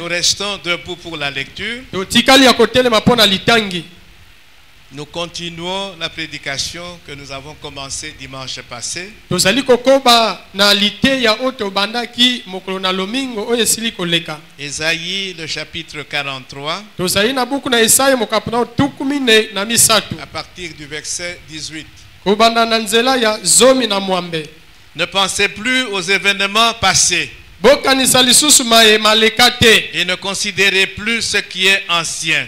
restons debout pour la lecture. Nous continuons la prédication que nous avons commencée dimanche passé. Ésaïe, le chapitre 43. À partir du verset 18. Ne pensez plus aux événements passés. Et ne considérez plus ce qui est ancien.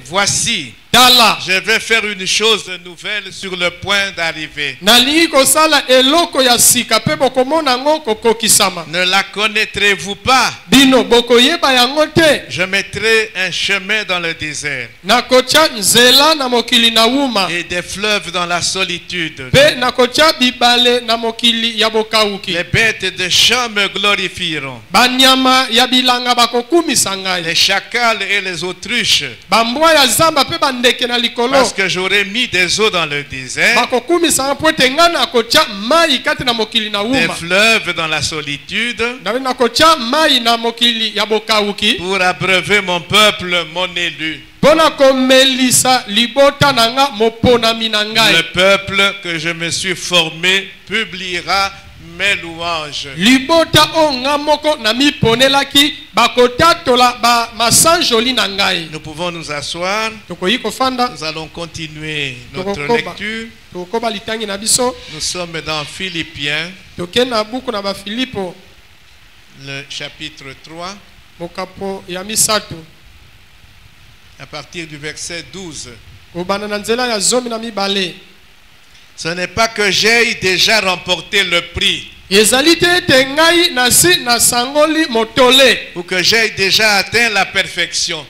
Voici, je vais faire une chose nouvelle sur le point d'arriver. Ne la connaîtrez-vous pas? Je mettrai un chemin dans le désert et des fleuves dans la solitude. Les bêtes de champ me glorifieront. Les chacals et les autruches. Parce que j'aurai mis des eaux dans le désert, des fleuves dans la solitude, pour abreuver mon peuple, mon élu. Le peuple que je me suis formé publiera mes louanges. Nous pouvons nous asseoir. Nous allons continuer notre lecture. Nous sommes dans Philippiens, le chapitre 3, à partir du verset 12. Ce n'est pas que j'ai déjà remporté le prix, ou que j'ai déjà atteint la perfection,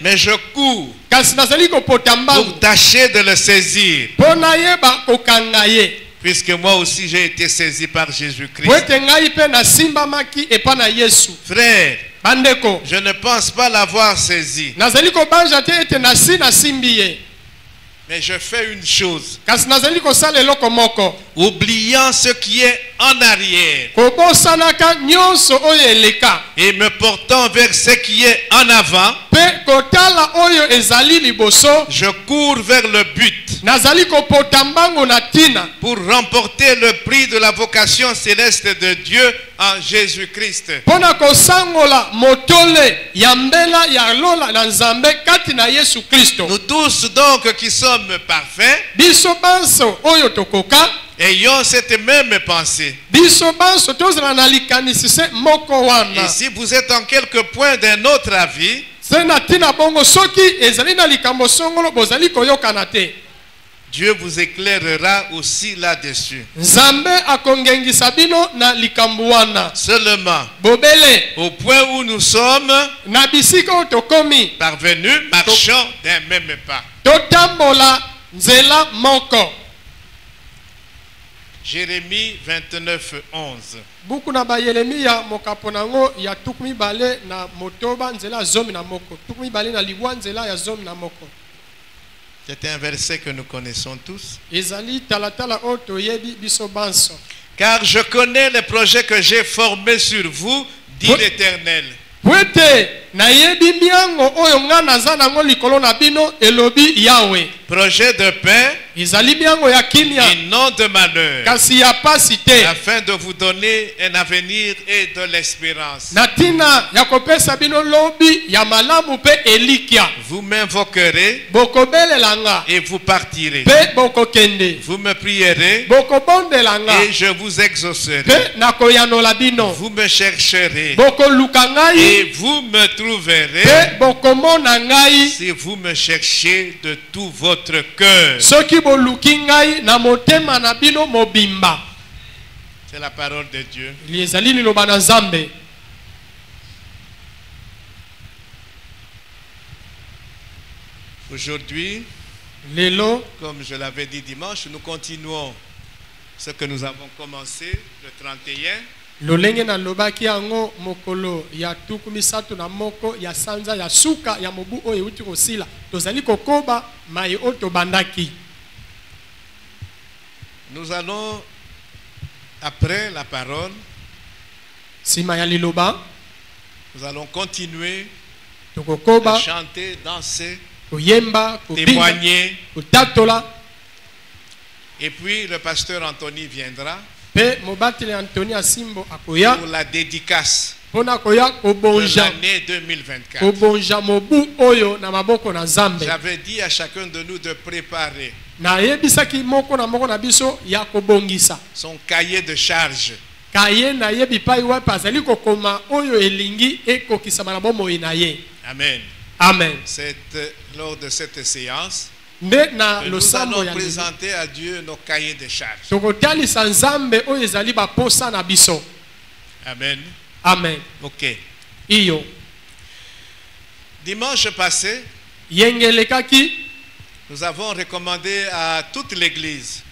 mais je cours pour tâcher de le saisir, puisque moi aussi j'ai été saisi par Jésus-Christ. Frère, je ne pense pas l'avoir saisi, mais je fais une chose, oubliant ce qui est en arrière et me portant vers ce qui est en avant, je cours vers le but pour remporter le prix de la vocation céleste de Dieu en Jésus-Christ. Nous tous donc qui sommes parfaits, ayons cette même pensée. Et si vous êtes en quelque point d'un autre avis, Dieu vous éclairera aussi là-dessus. Seulement, au point où nous sommes parvenus, marchons d'un même pas. Jérémie 29, 11. C'est un verset que nous connaissons tous. Car je connais les projets que j'ai formés sur vous, dit l'Éternel. Projet de paix et non de malheur, afin de vous donner un avenir et de l'espérance. Vous m'invoquerez et vous partirez. Vous me prierez et je vous exaucerai. Vous me chercherez et vous me trouverez si vous me cherchez de tout votre cœur. C'est la parole de Dieu. Aujourd'hui, comme je l'avais dit dimanche, nous continuons ce que nous avons commencé le 31. Lolenge na lobaki yango mokolo ya tuku misato na moko ya sanza ya suka ya mobu oyo uti kosila tozali kokoba mai oto bandaki. Nous allons Après la parole, nous allons continuer à chanter, danser, témoigner. Et puis le pasteur Anthony viendra pour la dédicace de l'année 2024. J'avais dit à chacun de nous de préparer son cahier de charge. Amen. Amen. Lors de cette séance, nous allons présenter à Dieu nos cahiers de charge. Amen. Amen. Ok. Dimanche passé, nous avons recommandé à toute l'église,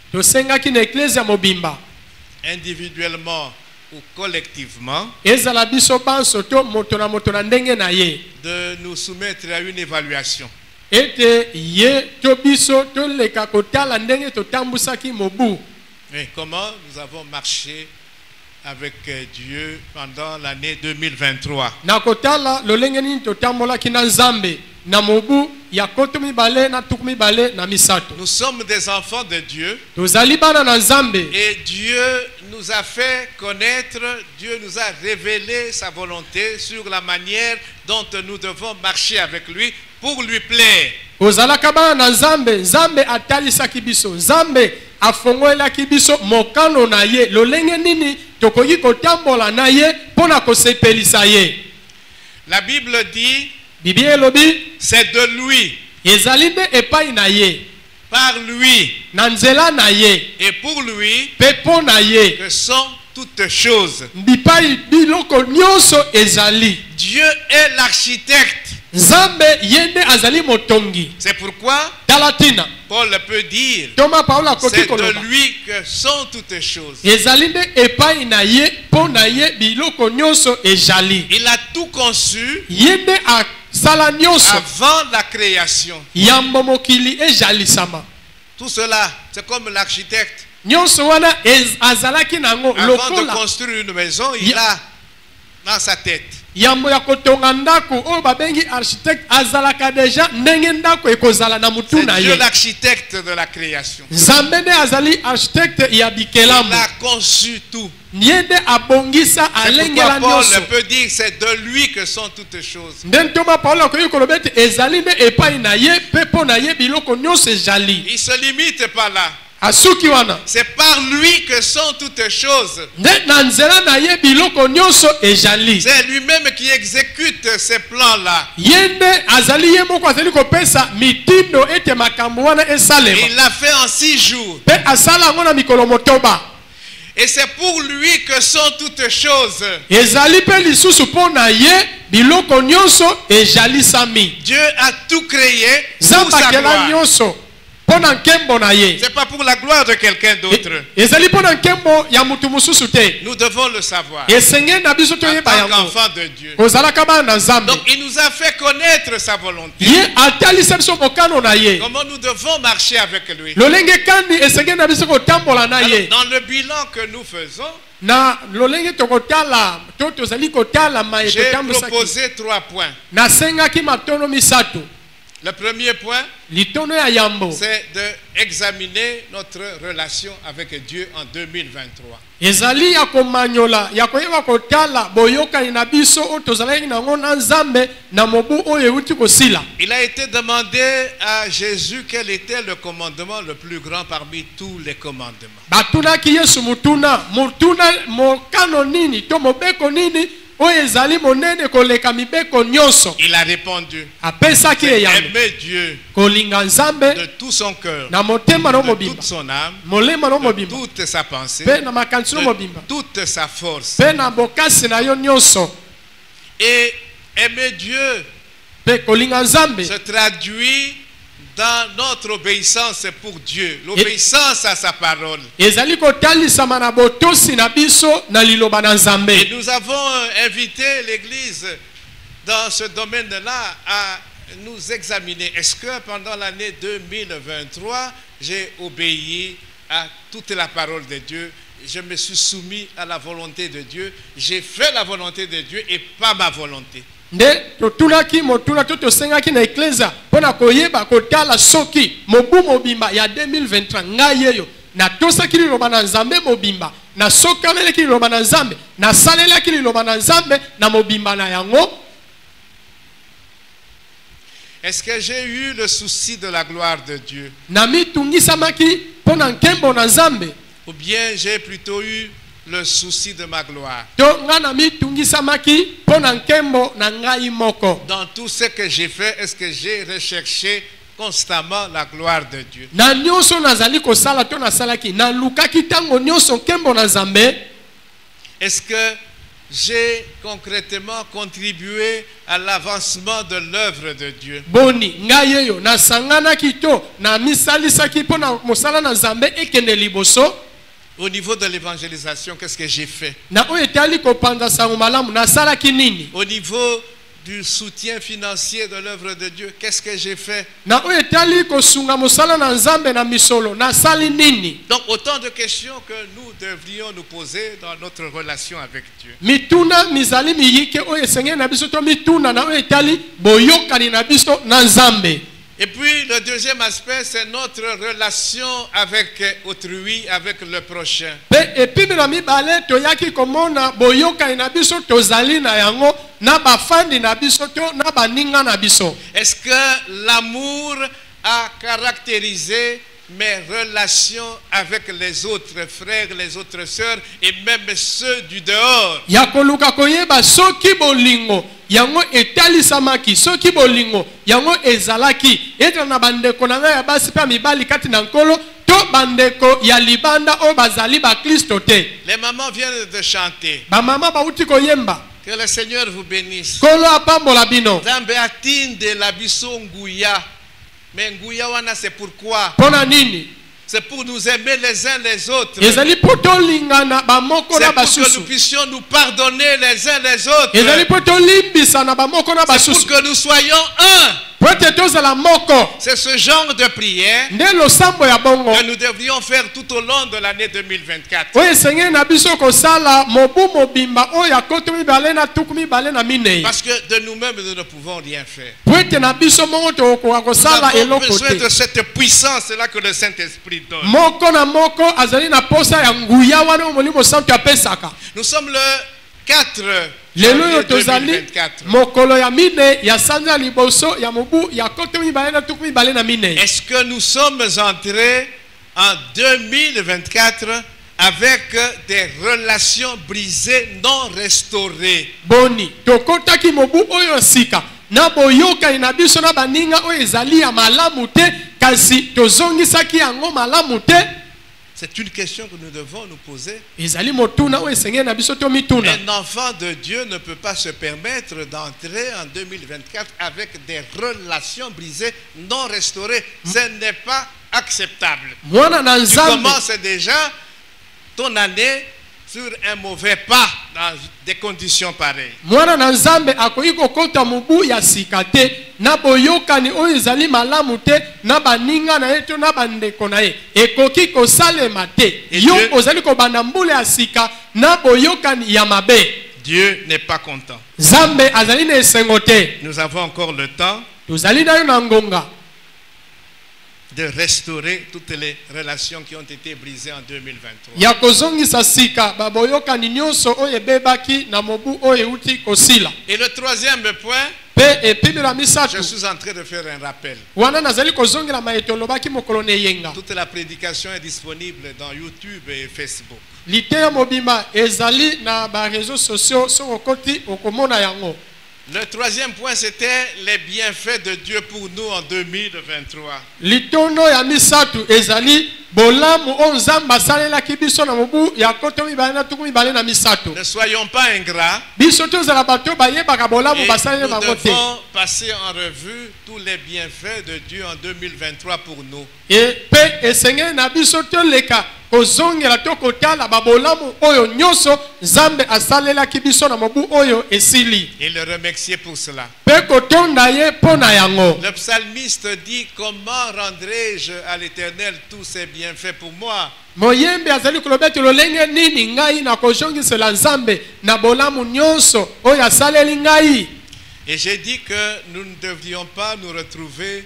individuellement ou collectivement, de nous soumettre à une évaluation. Et comment nous avons marché avec Dieu pendant l'année 2023. Nous sommes des enfants de Dieu. Et Dieu nous a fait connaître, Dieu nous a révélé sa volonté sur la manière dont nous devons marcher avec lui pour lui plaire. La Bible dit, c'est de lui, par lui et pour lui que sont toutes choses. Dieu est l'architecte. C'est pourquoi Paul peut dire, c'est de lui que sont toutes choses. Il a tout conçu avant la création. Tout cela, c'est comme l'architecte. Avant de construire une maison, il a dans sa tête. C'est Dieu l'architecte de la création. Il a conçu tout. C'est pourquoi Paul peut dire c'est de lui que sont toutes choses. Il ne se limite pas là. C'est par lui que sont toutes choses. C'est lui-même qui exécute ces plans-là. Il l'a fait en 6 jours. Et c'est pour lui que sont toutes choses. Dieu a tout créé pour sa gloire. C'est pas pour la gloire de quelqu'un d'autre. Nous devons le savoir. En tant qu'enfant de Dieu. Donc il nous a fait connaître sa volonté. Comment nous devons marcher avec lui. Alors, dans le bilan que nous faisons, j'ai proposé 3 points. Le premier point, c'est d'examiner notre relation avec Dieu en 2023. Il a été demandé à Jésus quel était le commandement le plus grand parmi tous les commandements. Il a répondu, aimer Dieu de tout son cœur, de toute son âme, de toute sa pensée, de toute sa force. Et aimer Dieu se traduit dans notre obéissance pour Dieu, l'obéissance à sa parole. Et nous avons invité l'Église dans ce domaine-là à nous examiner. Est-ce que pendant l'année 2023, j'ai obéi à toute la parole de Dieu? je me suis soumis à la volonté de Dieu. J'ai fait la volonté de Dieu et pas ma volonté. Nde totulaki motuna to tosengaki na eklezia pona koyeba kotala soki mobu mobimba ya 2023 ngai yeyo na tosaki liloba na Nzambe mobimba na sokameleki liloba na Nzambe na salelaki liloba na Nzambe na mobimba na yango. Est-ce que j'ai eu le souci de la gloire de Dieu? Nami tungisamaki pona nkembo na Nzambe, ou bien j'ai plutôt eu le souci de ma gloire? Dans tout ce que j'ai fait, est-ce que j'ai recherché constamment la gloire de Dieu? Est-ce que j'ai concrètement contribué à l'avancement de l'œuvre de Dieu? Au niveau de l'évangélisation, qu'est-ce que j'ai fait? Au niveau du soutien financier de l'œuvre de Dieu, qu'est-ce que j'ai fait? Donc autant de questions que nous devrions nous poser dans notre relation avec Dieu. Et puis le deuxième aspect, c'est notre relation avec autrui, avec le prochain. Est-ce que l'amour a caractérisé mes relations avec les autres frères, les autres sœurs et même ceux du dehors? Yango etalisamaki soki bolingo yango ezalaki etra na bandeko na ngai ya basi pe mibali kati na nkolo to bandeko ya libanda o bazali ba Kristo te. Les mamans viennent de chanter. Ba mama ba uti koyemba. Que le Seigneur vous bénisse. Kolo apambola bino. Nzambe atinde la biso nguya. Mais nguya wana c'est pourquoi? Pona nini? C'est pour nous aimer les uns les autres. C'est pour que nous puissions nous pardonner les uns les autres. C'est pour que nous soyons un. C'est ce genre de prière que nous devrions faire tout au long de l'année 2024. Parce que de nous-mêmes, nous ne pouvons rien faire. Nous avons besoin de cette puissance-là que le Saint-Esprit donne. Nous sommes le 4 janvier 2024. Est-ce que nous sommes entrés en 2024 avec des relations brisées non restaurées? Boni, tokotaki mobu oyo sika na boyoka inabiso na baninga oyo ezali ya malamu te kasi tozongisaki yango malamu te. C'est une question que nous devons nous poser. Un enfant de Dieu ne peut pas se permettre d'entrer en 2024 avec des relations brisées, non restaurées. Ce n'est pas acceptable. Tu commences déjà ton année sur un mauvais pas dans des conditions pareilles. Na boyokani oyo ezali malamu te na baninga na eto na bandeko na ye ekoki kosalema te yo ozali kobanda mbula ya sika na boyokani ya mabe. Dieu n'est pas content. Nzambe azali na esengo te. Nous avons encore le temps tozali na yo na ngonga de restaurer toutes les relations qui ont été brisées en 2023. Ya kozongisa sika ba boyokani nyonso oyo ebebaki na mobu oyo uti kosila. Et le troisième point, je suis en train de faire un rappel. Toute la prédication est disponible dans YouTube et Facebook. Le troisième point, c'était les bienfaits de Dieu pour nous en 2023. Ne soyons pas ingrats. Nous devons passer en revue tous les bienfaits de Dieu en 2023 pour nous. Et le remercier pour cela. Le psalmiste dit: comment rendrai-je à l'Éternel tous ses bienfaits pour moi? Et j'ai dit que nous ne devrions pas nous retrouver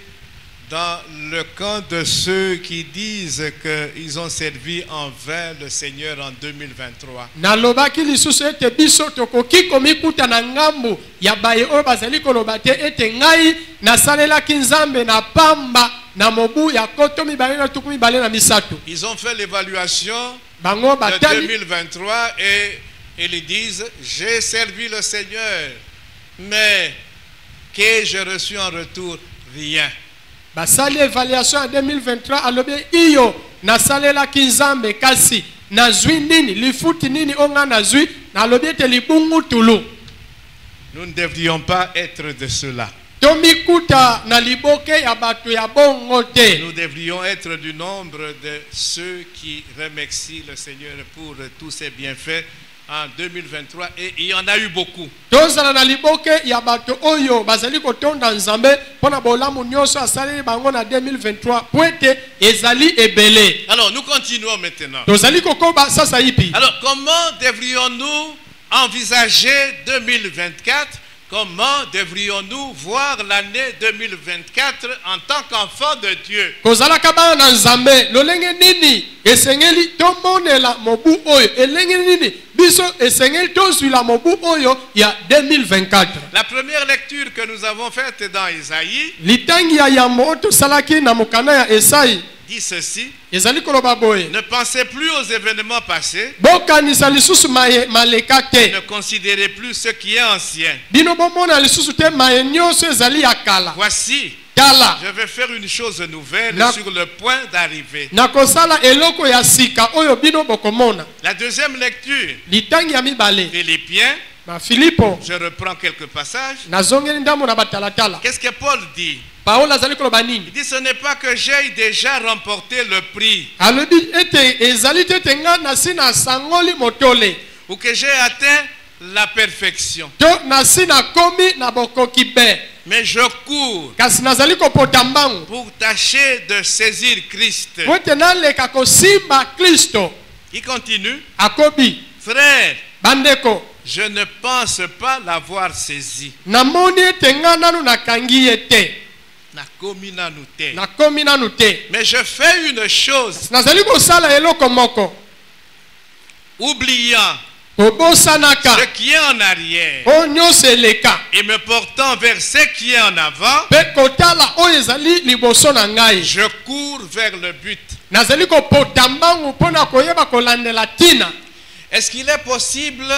dans le camp de ceux qui disent qu'ils ont servi en vain le Seigneur en 2023. Ils ont fait l'évaluation de 2023 et ils disent: j'ai servi le Seigneur, mais qu'ai-je reçu en retour? Rien. Basali évaluation en 2023 alobi iyo nasalela kinzambe kasi nazwi nini lifuti nini onga nazwi na alobi te libungu tulu. Nous ne devrions pas être de cela. Tomikuta na liboke ya batu ya bongo te. Nous devrions être du nombre de ceux qui remercient le Seigneur pour tous ses bienfaits en 2023, et il y en a eu beaucoup. Alors nous continuons maintenant. Alors comment devrions-nous envisager 2024? Comment devrions-nous voir l'année 2024 en tant qu'enfant de Dieu? La première lecture que nous avons faite dans Isaïe dit ceci: ne pensez plus aux événements passés, ne considérez plus ce qui est ancien. Voici, je vais faire une chose nouvelle sur le point d'arriver. La deuxième lecture, Philippiens. Je reprends quelques passages. Qu'est-ce que Paul dit? Il dit: ce n'est pas que j'ai déjà remporté le prix ou que j'ai atteint la perfection, mais je cours pour tâcher de saisir Christ. Il continue: frère, je ne pense pas l'avoir saisi. Mais je fais une chose, oubliant ce qui est en arrière et me portant vers ce qui est en avant, je cours vers le but. Est-ce qu'il est possible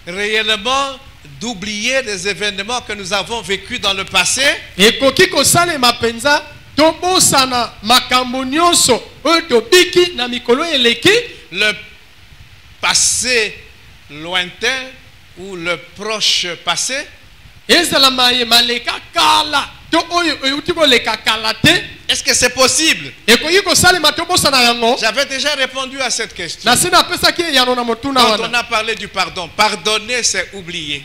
réellement d'oublier des événements que nous avons vécus dans le passé? Le passé lointain ou le proche passé? Est-ce que c'est possible? J'avais déjà répondu à cette question. Quand on a parlé du pardon, pardonner c'est oublier.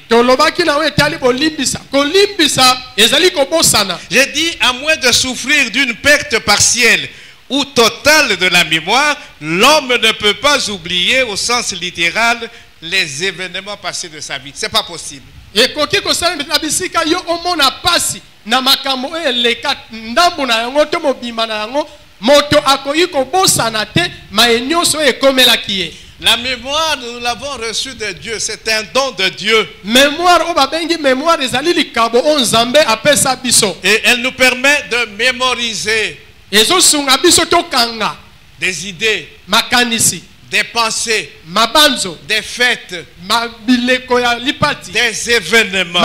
J'ai dit: à moins de souffrir d'une perte partielle ou totale de la mémoire, l'homme ne peut pas oublier au sens littéral les événements passés de sa vie. C'est pas possible. La mémoire, nous l'avons reçue de Dieu. C'est un don de Dieu. Et elle nous permet de mémoriser des idées, des pensées, des fêtes, des événements.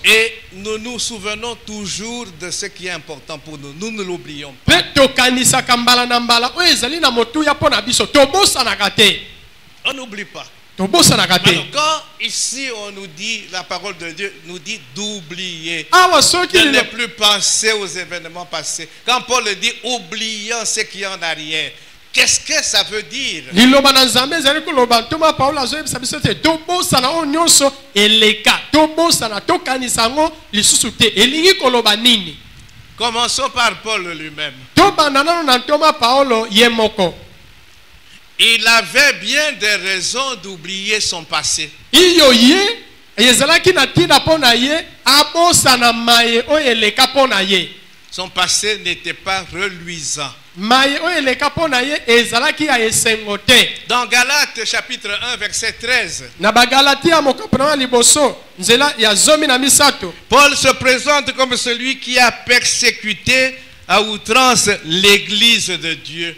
Et nous nous souvenons toujours de ce qui est important pour nous. Nous ne l'oublions pas. On n'oublie pas. Alors, quand ici on nous dit, la parole de Dieu nous dit d'oublier, de ne plus penser aux événements passés. Quand Paul dit oubliant ce qui est en arrière, Qu'est-ce que ça veut dire? Commençons par Paul lui-même. Il avait bien des raisons d'oublier son passé. Son passé n'était pas reluisant. Dans Galates chapitre 1 verset 13, Paul se présente comme celui qui a persécuté à outrance l'église de Dieu.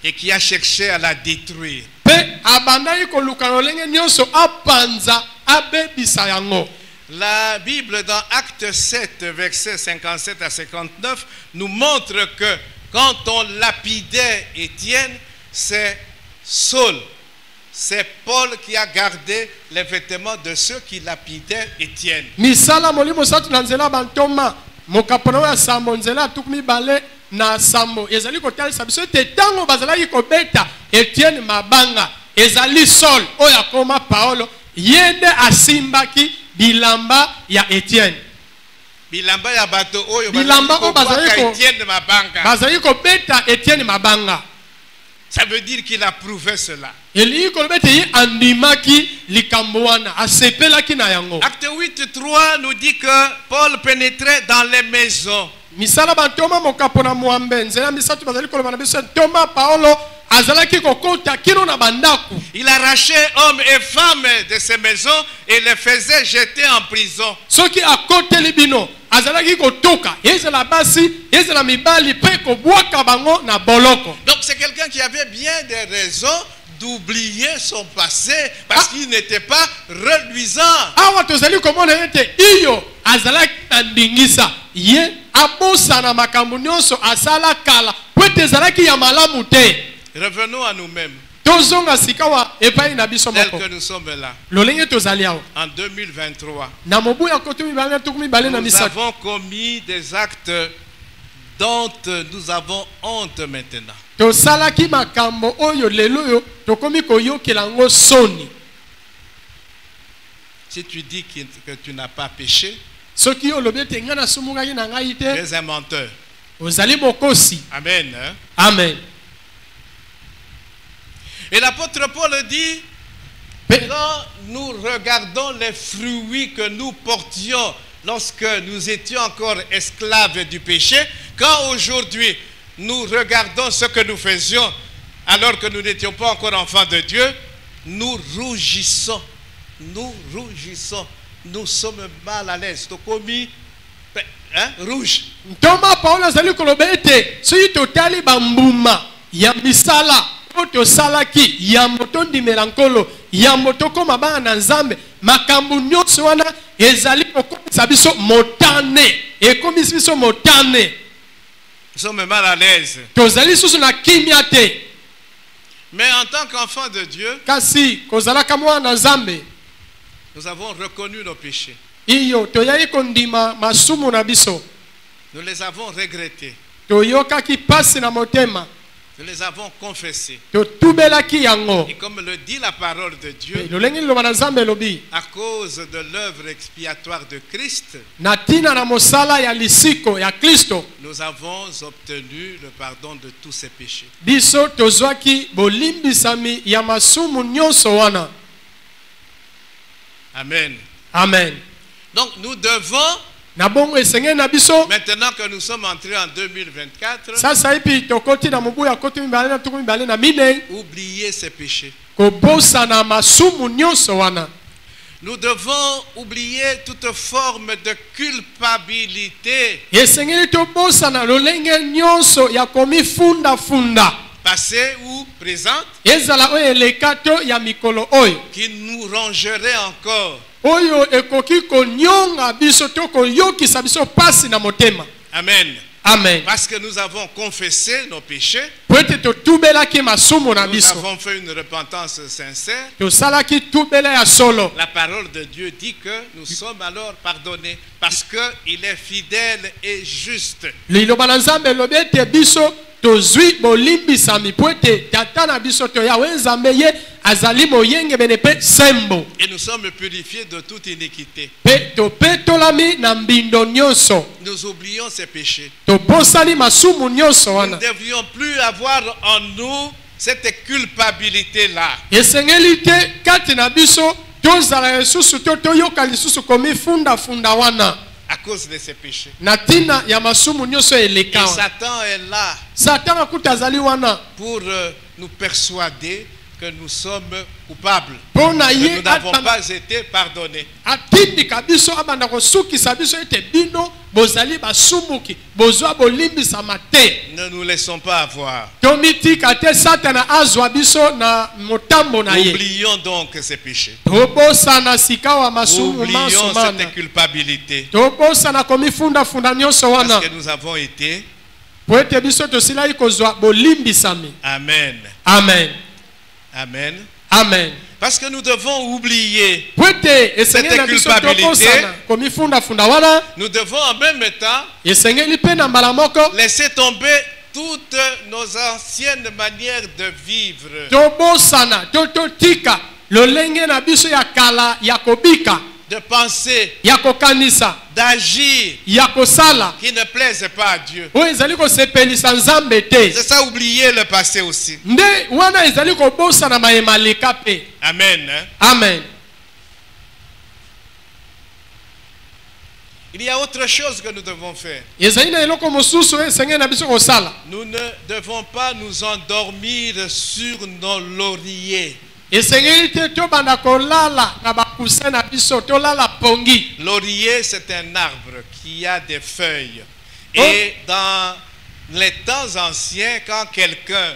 Et qui a cherché à la détruire. La Bible dans Acte 7, versets 57 à 59, nous montre que quand on lapidait Étienne, c'est Saul, c'est Paul qui a gardé les vêtements de ceux qui lapidaient Étienne. Na sambo ezali kotalisa biso te tango bazalaki kobeta Etienne mabanga ezali Saul oya koma Paulo yende asimbaki bilamba ya Etienne, bilamba ya bato oyo bazali kobeta Etienne mabanga. Ça veut dire qu'il a prouvé cela. Acte 8:3 nous dit que Paul pénétrait dans les maisons. Il arrachait hommes et femmes de ces maisons et les faisait jeter en prison. Donc c'est quelqu'un qui avait bien des raisons d'oublier son passé parce qu'il n'était pas reluisant. Revenons à nous-mêmes. Tel que nous sommes là. En 2023. Nous avons commis des actes dont nous avons honte maintenant. Si tu dis que tu n'as pas péché, tu es un menteur. Amen. Hein? Amen. Et l'apôtre Paul dit, quand nous regardons les fruits que nous portions lorsque nous étions encore esclaves du péché, quand aujourd'hui nous regardons ce que nous faisions alors que nous n'étions pas encore enfants de Dieu, nous rougissons. Nous rougissons. Nous sommes mal à l'aise. Hein? Rouge. Salaki yamotondi melankolo yamotoko mabana na nzambe makambu nyonso wana ezali kokomisa biso motane ekomisi biso motane. Nous sommes mal à l'aise. Tozali susu na kimia te. Mais en tant qu'enfant de Dieu, kasi kozalaka mwana nzambe, nous avons reconnu nos péchés. Iyo toyai kondima masumu na biso. Nous les avons regrettés. Toyokaki pasi na motema. Nous les avons confessés. Et comme le dit la parole de Dieu, à cause de l'œuvre expiatoire de Christ, nous avons obtenu le pardon de tous ces péchés. Amen. Amen. Donc nous devons, maintenant que nous sommes entrés en 2024, oublier ces péchés. Nous devons oublier toute forme de culpabilité, passée ou présente, qui nous rongerait encore. Amen. Amen. Parce que nous avons confessé nos péchés. Nous avons fait une repentance sincère. La parole de Dieu dit que nous sommes alors pardonnés parce qu'il est fidèle et juste. Et nous sommes purifiés de toute iniquité. Nous oublions ces péchés. Nous ne devrions plus avoir en nous cette culpabilité-là. À cause de ces péchés. Et Satan est là pour nous persuader que nous sommes coupables. Que nous n'avons pas été pardonnés. Ne nous laissons pas avoir. Oublions donc ces péchés. Oublions cette culpabilité. Parce que nous avons été. Amen. Amen. Amen. Amen. Parce que nous devons oublier cette culpabilité. Nous devons en même temps laisser tomber toutes nos anciennes manières de vivre. De penser, d'agir, qui ne plaisent pas à Dieu. C'est ça, oublier le passé aussi. Amen. Amen. Il y a autre chose que nous devons faire. Nous ne devons pas nous endormir sur nos lauriers. Laurier, c'est un arbre qui a des feuilles. Et dans les temps anciens, quand quelqu'un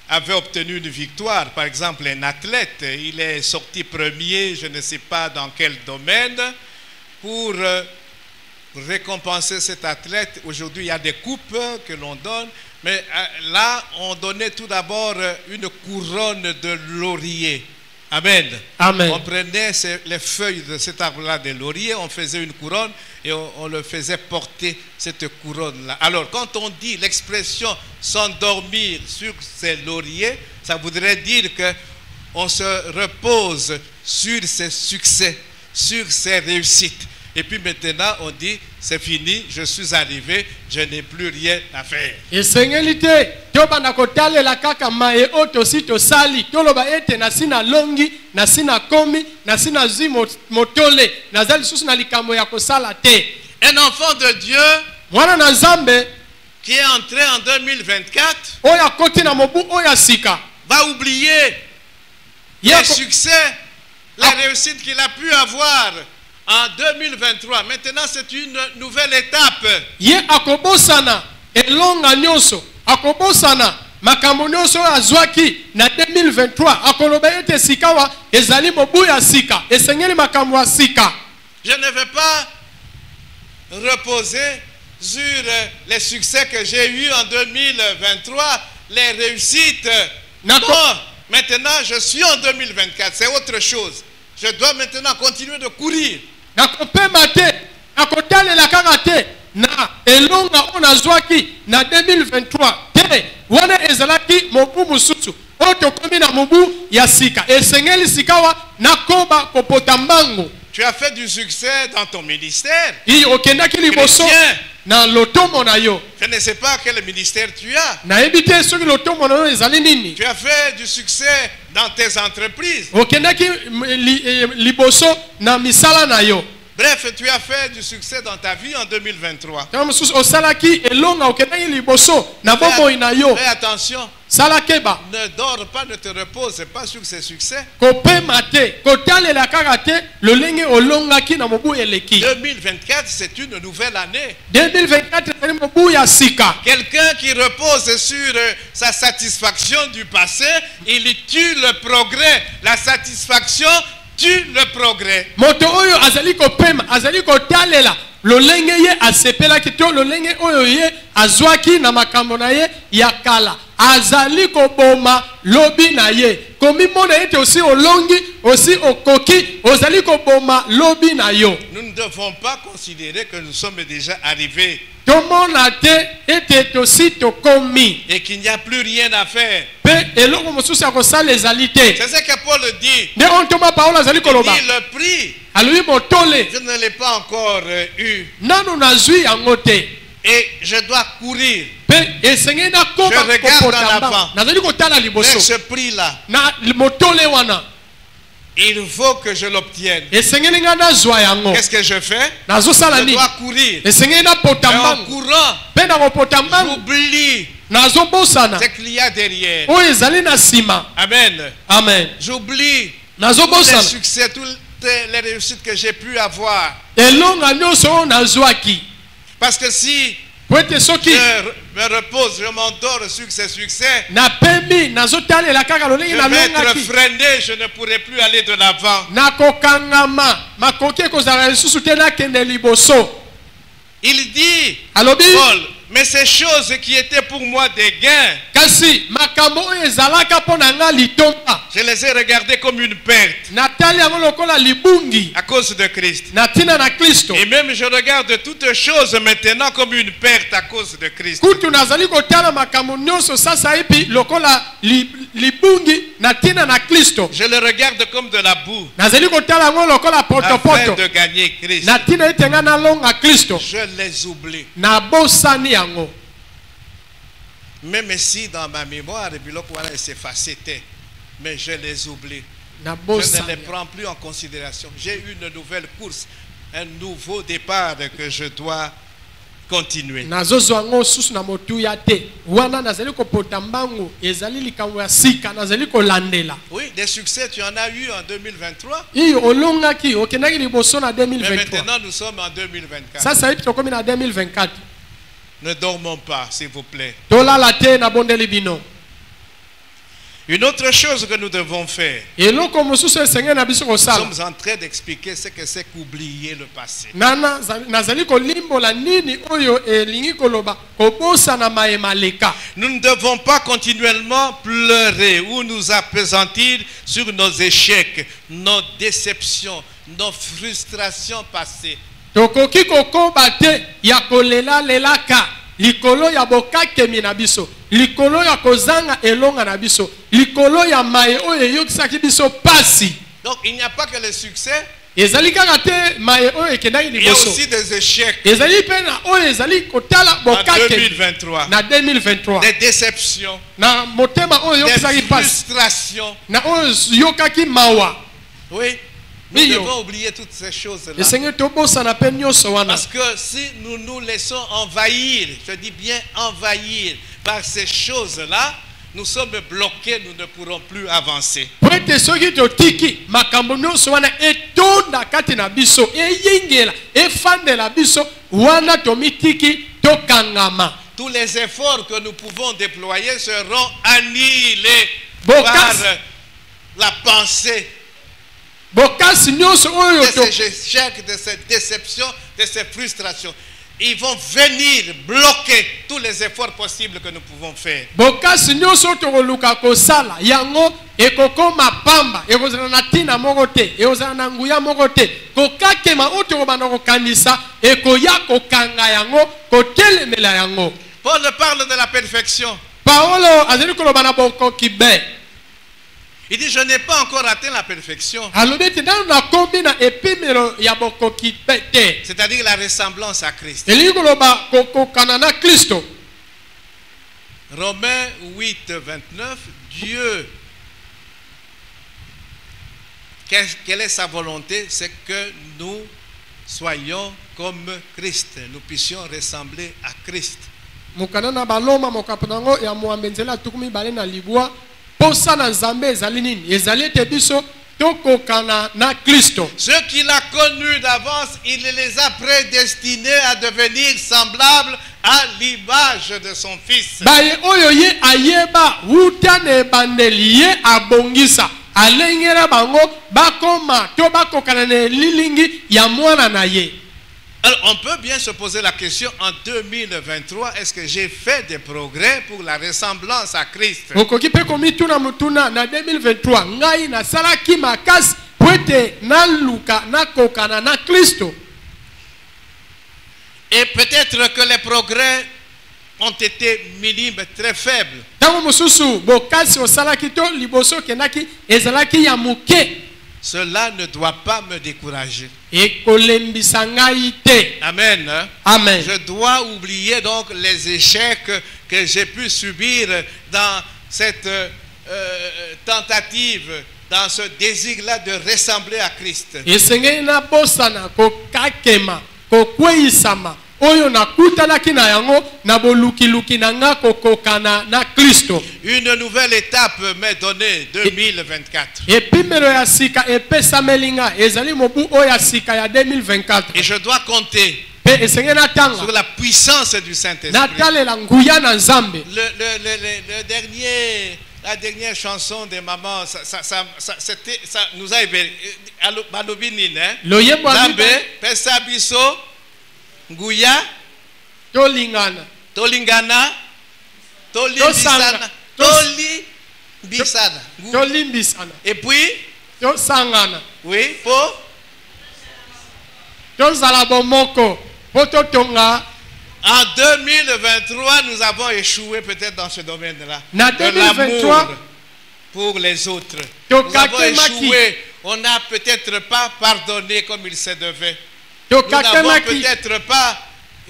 avait obtenu une victoire, par exemple un athlète, il est sorti premier, je ne sais pas dans quel domaine, pour récompenser cet athlète. Aujourd'hui, il y a des coupes que l'on donne. Mais là, on donnait tout d'abord une couronne de laurier. Amen. Amen. On prenait les feuilles de cet arbre-là de laurier, on faisait une couronne et on le faisait porter, cette couronne-là. Alors, quand on dit l'expression s'endormir sur ces lauriers, ça voudrait dire qu'on se repose sur ses succès, sur ses réussites. Et puis maintenant, on dit, c'est fini, je suis arrivé, je n'ai plus rien à faire. Un enfant de Dieu qui est entré en 2024 va oublier les succès, les réussites qu'il a pu avoir en 2023. Maintenant, c'est une nouvelle étape. makambo nyonso azwaki na 2023 akoloba ete sikawa ezali mobu ya sika esengeli makambo ya sika. Je ne vais pas reposer sur les succès que j'ai eus en 2023, les réussites. Non, maintenant je suis en 2024, c'est autre chose. Je dois maintenant continuer de courir. Na elonga onazwaki na 2023 te wana ezalaki mobu mususu oto komi na mobu ya sika esengeli sikawa na koba kopota mbango. Tu as fait du succès dans ton ministère. I okendaki liboso na lotomo na yo. Je ne sais pas quel ministère tu as. Na ebite soki lotomo na yo ezali nini. Tu as fait du succès dans tes entreprises. Okendaki liboso na misala na yo. Bref, tu as fait du succès dans ta vie en 2023. Fais attention. Ne dors pas, ne te repose pas sur ces succès. 2024, c'est une nouvelle année. Quelqu'un qui repose sur sa satisfaction du passé, il tue le progrès. La satisfaction tue le progrès. Moto oyo azali ko pema azali ko talela lolenge ye asepelaki to lolenge oyo ye azwaki na makambo na ye ya kala azali koboma lobi na ye komimona ete aussi olongi aussi okoki ozali koboma lobi na yo. Nous ne devons pas considérer que nous sommes déjà arrivés et qu'il n'y a plus rien à faire. C'est ce que Paul dit. Il dit le prix. Je ne l'ai pas encore eu. Et je dois courir. Je regarde en avant. Vers ce prix-là. Il faut que je l'obtienne. Qu'est-ce que je fais? Je dois courir. Et en courant, j'oublie ce qu'il y a derrière. Amen. Amen. J'oublie tous les succès, toutes les réussites que j'ai pu avoir. Parce que si je me repose, je m'endors sur ces succès, je vais être freiné, je ne pourrai plus aller de l'avant. Il dit, Paul, mais ces choses qui étaient pour moi des gains, je les ai regardées comme une perte à cause de Christ. Et même je regarde toutes choses maintenant comme une perte à cause de Christ. Je le regarde comme de la boue afin de gagner Christ. Je les oublie. Même si dans ma mémoire, c'est effacé, mais je les oublie. Je ne les prends plus en considération. J'ai une nouvelle course, un nouveau départ que je dois continuer. Oui, des succès, tu en as eu en 2023. Mais maintenant, nous sommes en 2024. Ne dormons pas, s'il vous plaît. Une autre chose que nous devons faire, nous sommes en train d'expliquer ce que c'est qu'oublier le passé. Nous ne devons pas continuellement pleurer ou nous appesantir sur nos échecs, nos déceptions, nos frustrations passées. Likolo ya bokakemi na biso, likolo ya kozanga elonga na biso, likolo ya maye oyo yokisaki biso pasi. Donc il n'y a pas que le succès. Ezali kaka te maye oyo ekendaki liboso. Il y a aussi des échecs. Ezali pena oyo ezali kotala bokakemi. En 2023. Na 2023. Des déceptions. Na motema oyo yokisaki pasi. Des frustrations. Na oyo yokaki mawa. Oui. Nous devons oublier toutes ces choses-là. Parce que si nous nous laissons envahir, je dis bien envahir, par ces choses-là, nous sommes bloqués, nous ne pourrons plus avancer. Tous les efforts que nous pouvons déployer seront annihilés par la pensée de ces échecs, de ces déceptions, de ces frustrations. Ils vont venir bloquer tous les efforts possibles que nous pouvons faire. Paul parle de la perfection. Il dit, je n'ai pas encore atteint la perfection. C'est-à-dire la ressemblance à Christ. Romains 8, 29, Dieu, quelle est sa volonté? C'est que nous soyons comme Christ. Nous puissions ressembler à Christ. Ceux qu'il a connus d'avance, il les a prédestinés à devenir semblables à l'image de son Fils. Alors, on peut bien se poser la question en 2023, est-ce que j'ai fait des progrès pour la ressemblance à Christ? Okoki pe komi tuna mutuna na 2023 ngai na salaki makasi pwete na luka na kokana na Kristo. Et peut-être que les progrès ont été minimes, très faibles. Tango mususu bokasi osalaki to liboso kenaki ezalaki ya muke. Cela ne doit pas me décourager. Amen. Amen. Je dois oublier donc les échecs que j'ai pu subir dans cette tentative, dans ce désir-là de ressembler à Christ. Oyo na kutalaki na yango na boluki na nga kokokana na Kristo. Une nouvelle étape m'est donnée 2024. Epimelo ya sika epesa melinga ezali mobu oya sika ya 2024. Et je dois compter sur la puissance du Saint-Esprit. La dernière chanson des mamans, ça nous a éveillé. Pesa biso Nguya Tolingana Tolimbisana et puis Tosangana. Oui, pour Tosalabomoko Pototonga. En 2023, nous avons échoué peut-être dans ce domaine-là. De l'amour pour les autres. Nous avons échoué. On n'a peut-être pas pardonné comme il se devait. Nous n'avons peut-être pas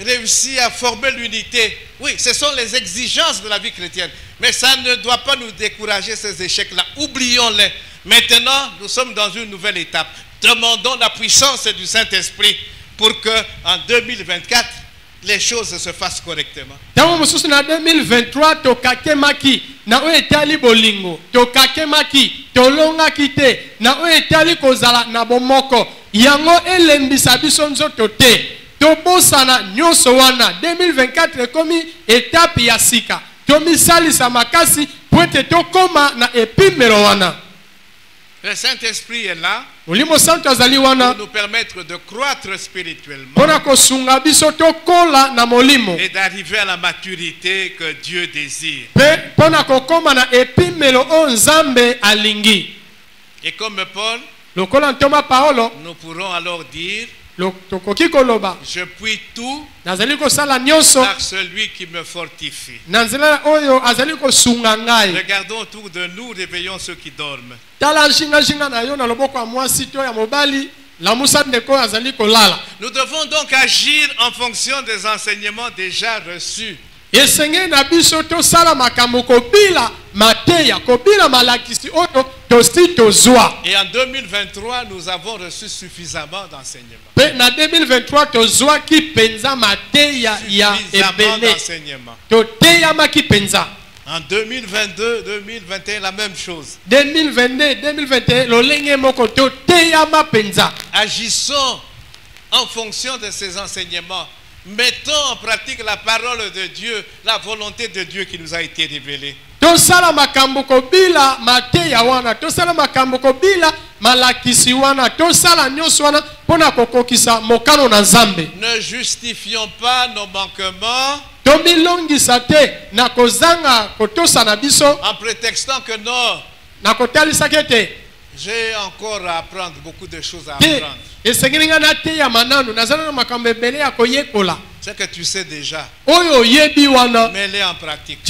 réussi à former l'unité. Oui, ce sont les exigences de la vie chrétienne. Mais ça ne doit pas nous décourager, ces échecs-là. Oublions-les. Maintenant, nous sommes dans une nouvelle étape. Demandons la puissance du Saint-Esprit pour que en 2024, les choses se fassent correctement. Dans 2023, tokakemaki na oetali bolingo, tokakemaki tolongaki te na oetali kozala na bomoko. Yango elembisa biso nzoto te. Tobosana nyonso wana 2024 komi étape ya sika. Tomisalisa makasi poete tokoma na epimelo wana. Le Saint-Esprit est là pour nous permettre de croître spirituellement et d'arriver à la maturité que Dieu désire. Et comme Paul, nous pourrons alors dire: je puis tout par celui qui me fortifie. Regardons autour de nous, réveillons ceux qui dorment. Nous devons donc agir en fonction des enseignements déjà reçus. Et en 2023, nous avons reçu suffisamment d'enseignements. En 2022, 2021, la même chose. 2022-2021, agissons en fonction de ces enseignements. Mettons en pratique la parole de Dieu, la volonté de Dieu qui nous a été révélée. Ne justifions pas nos manquements en prétextant que non, j'ai encore à apprendre, beaucoup de choses à apprendre. Ce que tu sais déjà, mets-les en pratique.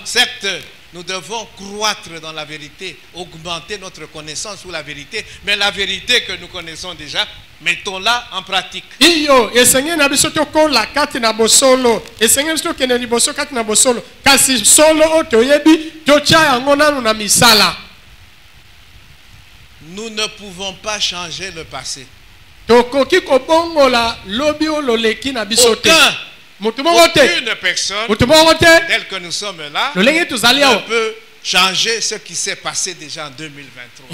Certes, nous devons croître dans la vérité, augmenter notre connaissance sur la vérité, mais la vérité que nous connaissons déjà, mettons-la en pratique. Nous ne pouvons pas changer le passé. Aucune personne, telle que nous sommes là, ne peut changer ce qui s'est passé déjà en 2023.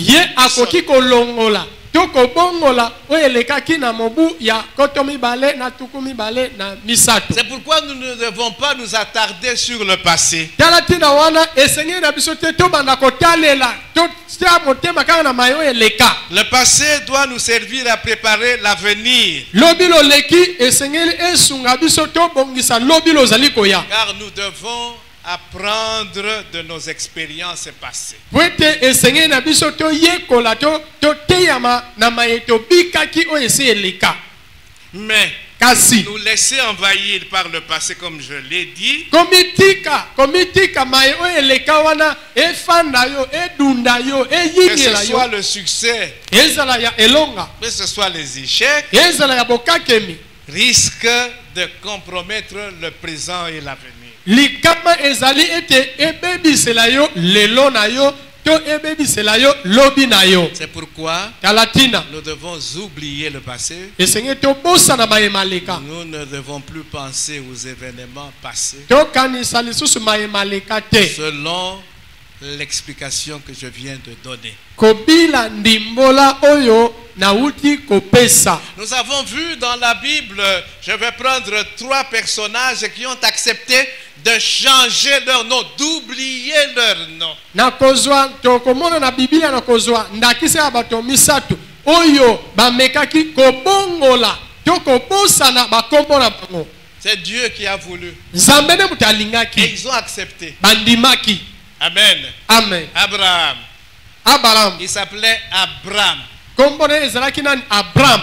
toko bongola oyelekaki na mobu ya kotomi bale na tukumi bale na misato. C'est pourquoi nous ne devons pas nous attarder sur le passé. Talatina wana esengeli na biso te to banda kotalela to tia motema kaka na mayo eleka. Le passé doit nous servir à préparer l'avenir. Lobilo leki esengeli esunga biso to bongisa lobilo zali koya. Car nous devons apprendre de nos expériences passées. Pwete esengeli na biso to yekola to teyama na mayeto bikaki o ese eleka. Mais kasi nous laisser envahir par le passé, comme je l'ai dit, komitika maye o eleka wana efanda yo edunda yo eyingela yo, que ce soit le succès, ezala ya elonga, que ce soit les échecs, ezala ya bokakemi, risque de compromettre le présent et l'avenir. Likama ezali ete ebebisela yo lelo na yo to ebebisela yo lobi na yo. C'est pourquoi Kalatina nous devons oublier le passé. esenge to bosa na mayemaleka. Nous ne devons plus penser aux événements passés To kanisa lisusu mayemaleka te. selon l'explication que je viens de donner. Kobila ndimbola oyo na uti kopesa. Nous avons vu dans la Bible, je vais prendre 3 personnages qui ont accepté de changer leur nom, d'oublier leur nom. Na kozwa to komona na Biblia na kozwa ndakise ya bato misatu oyo bamekaki kobongola to kobosa na bakombo na bango. C'est Dieu qui a voulu. Nzambe ne Et mutalingaki ils ont accepté. bandimaki. Amen. Amen. Abraham. Il s'appelait Abraham. Kombo ne ezalaki nani? Abraham.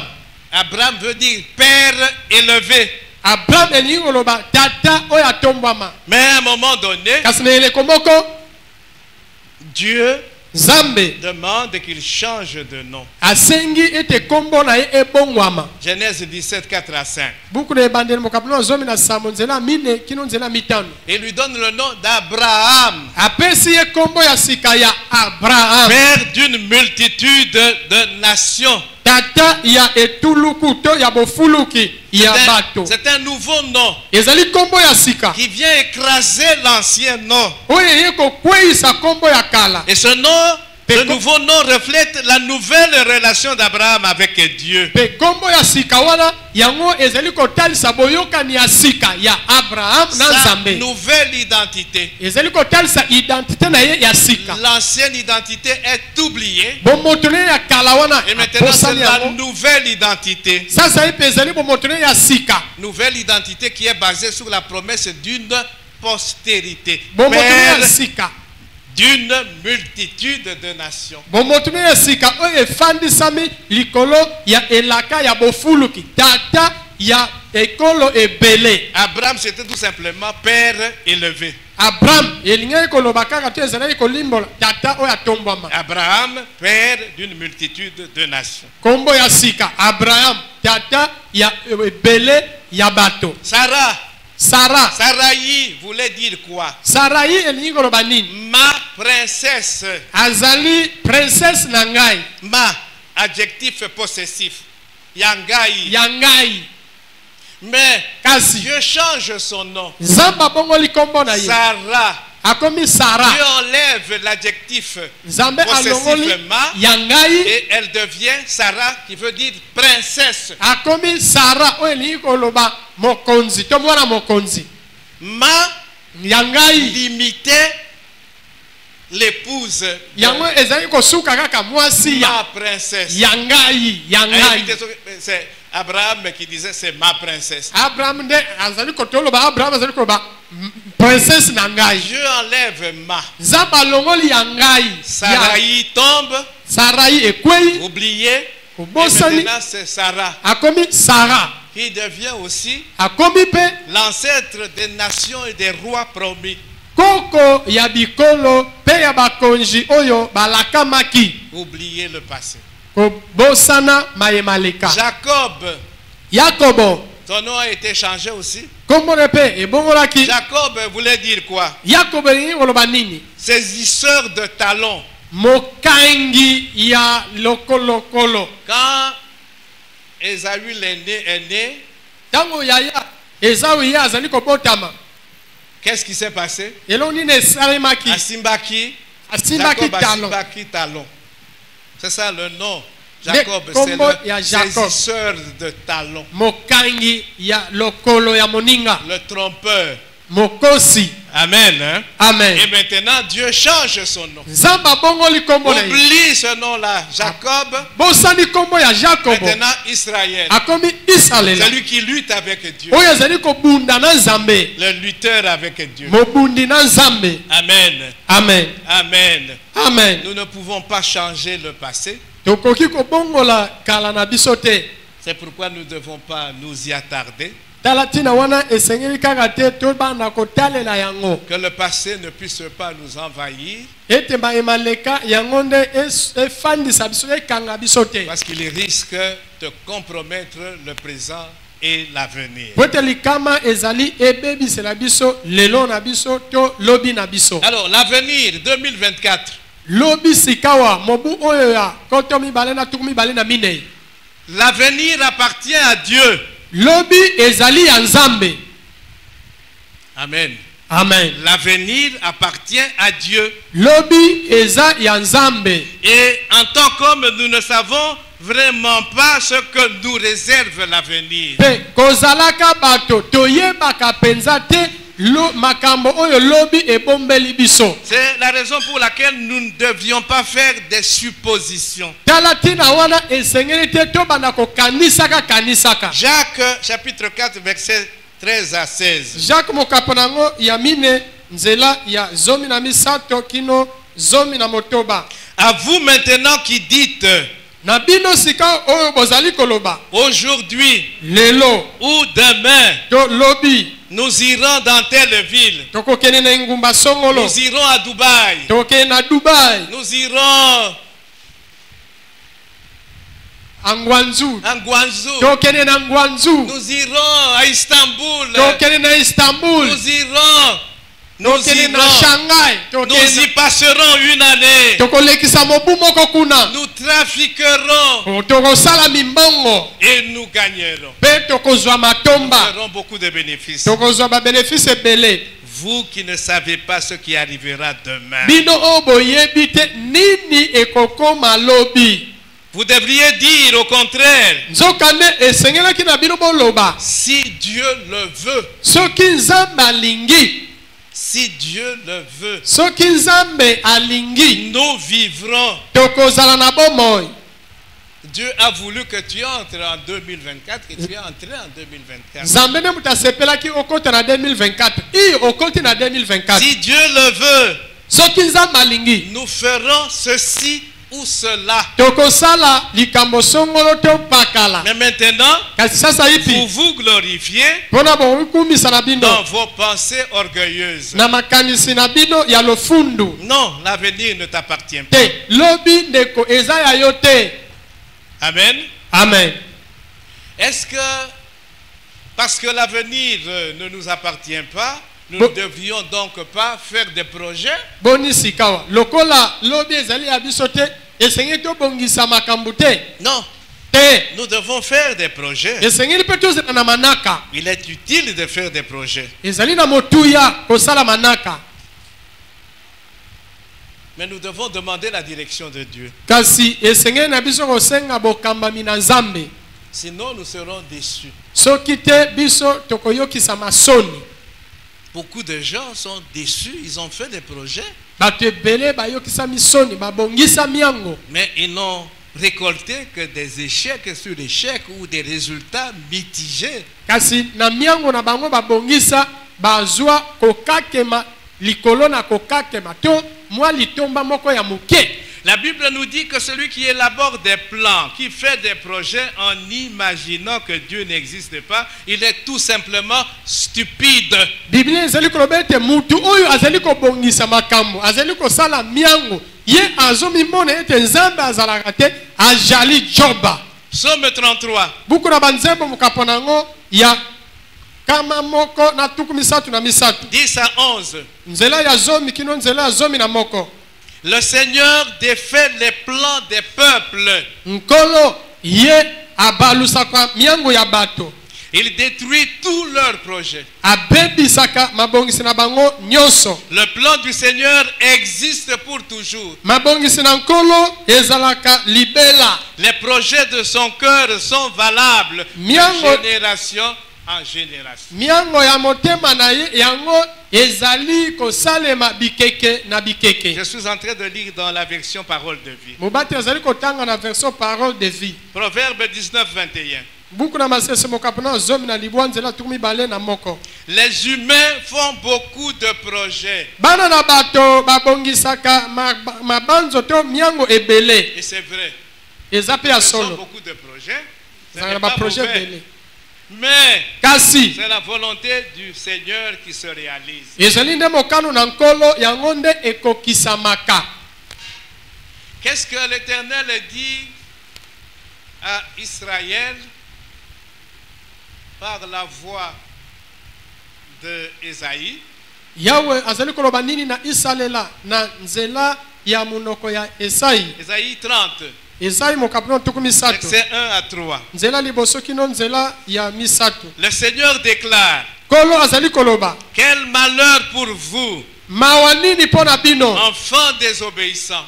Abraham veut dire père élevé. Abraham elingi koloba tata oyo atombwama. Mais à un moment donné, Kasi na eleko moko Dieu Nzambe demande qu'il change de nom. asengi ete kombo na ye ebongwama. Genèse 17, 4 à 5. Buku na ebandeli mokapelo zomi na sambo nzela mine kino nzela mitano. Il lui donne le nom d'Abraham, Apesi ye kombo ya sika ya Abraham. père d'une multitude de nations. Tata ya etuluku to ya bofuluki ya bato. C'est un nouveau nom Ezali kombo ya sika. qui vient écraser l'ancien nom. Oyo ye kokweisa kombo ya kala. Et ce nom, ce nouveau nom reflète la nouvelle relation d'Abraham avec Dieu. Pe kombo ya sika wana yango ezali kotalisa boyokani ya sika ya Abraham na Sa Nzambe. nouvelle identité. Ezali kotalisa identité na ye ya sika. L'ancienne identité est oubliée. Bomotone ya kala wana Et maintenant, c'est aposani la yango. nouvelle identité. Sasa ipe ezali bomotone ya sika. Nouvelle identité qui est basée sur la promesse d'une postérité. Bomotone Père ya sika. d'une multitude de nations. Bomotone ya sika oyo efandisami likolo ya elaka ya bofuluki. Tata ya ekolo ebele. Abraham, c'était tout simplement père élevé. Abraham elingai koloba kaka to ezalaki kolimbola tata oyo atombwama. Abraham, père d'une multitude de nations. Kombo ya sika Abraham tata ya ebele ya bato. Sarah. Sarai voulait dire quoi? Sarai elingi koloba nini? Ma princesse. Azali princesse na ngai. Ma, adjectif possessif. Yangai. Yangai. Mais kasi Dieu change son nom. Zamba bongoli kombo na ye. Sarah. Akomi Sarah. Dieu enlève l'adjectif Zambe alongoli yangai et elle devient Sarah qui veut dire princesse. Akomi Sarah o elingi koloba mokonzi to mwana mokonzi. Ma yangai limitait l'épouse. Yango ezali kosuka kaka mwasi ya ma princesse. Yangai. C'est Abraham qui disait c'est ma princesse. Abraham de azali kotoloba Abraham azali koloba princesse na ngai. Dieu enlève ma. Zamba longoli yangai. Sarai tombe. Sarai ekwei. Oublié. Et maintenant c'est Sarah. Akomi Sarah. Qui devient aussi akomi pe l'ancêtre des nations et des rois promis. Koko ya bikolo pe ya bakonji oyo balakamaki. Oubliez le passé. Bosana mayemaleka. Jacob. Ton nom a été changé aussi. Jacob voulait dire quoi? Jacob nini? Saisisseur de talons. Mokangi ya lokolokolo. Quand Ésaü l'aîné est né, tango yaya Ésaü ya azali kobotama. Qu'est-ce qui s'est passé? Asimbaki talon. C'est ça le nom Jacob, c'est le saisisseur de talons. Le trompeur. Amen. Hein? Amen. Et maintenant, Dieu change son nom. Oublie ce nom-là, Jacob. Maintenant, Israël. Celui qui lutte avec Dieu. Le lutteur avec Dieu. Amen. Amen. Amen. Amen. Nous ne pouvons pas changer le passé. C'est pourquoi nous ne devons pas nous y attarder. Que le passé ne puisse pas nous envahir. Parce qu'il risque de compromettre le présent et l'avenir. Alors, l'avenir 2024. L'avenir appartient à Dieu. Amen. Amen. L'avenir appartient à Dieu. Et en tant qu'homme, nous ne savons vraiment pas ce que nous réserve l'avenir. C'est la raison pour laquelle nous ne devions pas faire des suppositions. Jacques chapitre 4 verset 13 à 16. À vous maintenant qui dites aujourd'hui ou demain nous irons dans telle ville. Nous irons à Dubaï. Nous irons à Guangzhou. Nous irons à Istanbul. Nous y passerons une année. Nous trafiquerons et nous gagnerons. Nous aurons beaucoup de bénéfices. Vous qui ne savez pas ce qui arrivera demain. Vous devriez dire au contraire, si Dieu le veut. Si Dieu le veut, nous vivrons. Dieu a voulu que tu entres en 2024 et tu es entré en 2024. Si Dieu le veut, nous ferons ceci ou cela. Mais maintenant, vous vous glorifiez dans vos pensées orgueilleuses. Non, l'avenir ne t'appartient pas. Amen. Amen. Est-ce que parce que l'avenir ne nous appartient pas, nous ne devrions donc pas faire des projets? Non. Nous devons faire des projets. Il est utile de faire des projets. Mais nous devons demander la direction de Dieu. Sinon, nous serons déçus. Beaucoup de gens sont déçus. Ils ont fait des projets. Mais ils n'ont récolté que des échecs sur échecs ou des résultats mitigés. La Bible nous dit que celui qui élabore des plans, qui fait des projets en imaginant que Dieu n'existe pas, il est tout simplement stupide. Psaume 33. Kama moko na tuku misatu na misatu. 10 à 11. Nzela ya zomi kino nzela ya zomi na moko. Le Seigneur défait les plans des peuples. Nkolo ye abalusa kwa miango ya bato. Il détruit tous leurs projets. Le plan du Seigneur existe pour toujours. Les projets de son cœur sont valables de génération en génération. Je suis en train de lire dans la version Parole de vie. Proverbe 19, 21. Les humains font beaucoup de projets. Et c'est vrai. Ils font beaucoup de projets. Ce n'est pas mauvais. Mais c'est la volonté du Seigneur qui se réalise. Qu'est-ce que l'Éternel dit à Israël par la voix de Ésaïe? Ésaïe 30. Verset 1 à 3. Le Seigneur déclare: quel malheur pour vous, enfants désobéissants,